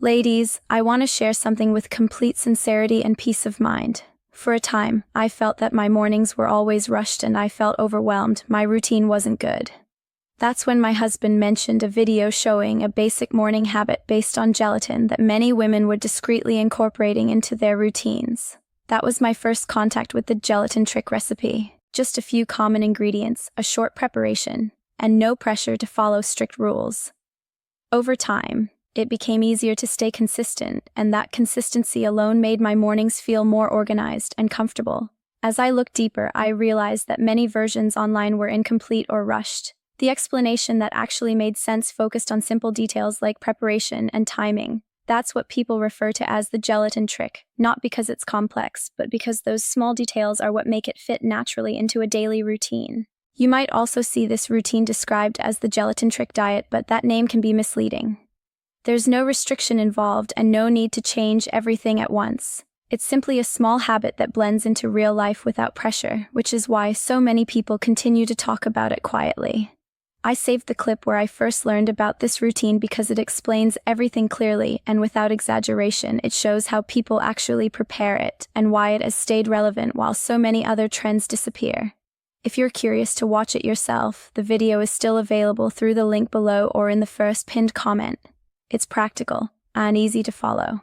Ladies, I want to share something with complete sincerity and peace of mind. For a time, I felt that my mornings were always rushed and I felt overwhelmed. My routine wasn't good. That's when my husband mentioned a video showing a basic morning habit based on gelatin that many women were discreetly incorporating into their routines. That was my first contact with the gelatin trick recipe. Just a few common ingredients, a short preparation, and no pressure to follow strict rules. Over time, it became easier to stay consistent, and that consistency alone made my mornings feel more organized and comfortable. As I looked deeper, I realized that many versions online were incomplete or rushed. The explanation that actually made sense focused on simple details like preparation and timing. That's what people refer to as the gelatin trick, not because it's complex, but because those small details are what make it fit naturally into a daily routine. You might also see this routine described as the gelatin trick diet, but that name can be misleading. There's no restriction involved and no need to change everything at once. It's simply a small habit that blends into real life without pressure, which is why so many people continue to talk about it quietly. I saved the clip where I first learned about this routine because it explains everything clearly and without exaggeration. It shows how people actually prepare it and why it has stayed relevant while so many other trends disappear. If you're curious to watch it yourself, the video is still available through the link below or in the first pinned comment. It's practical and easy to follow.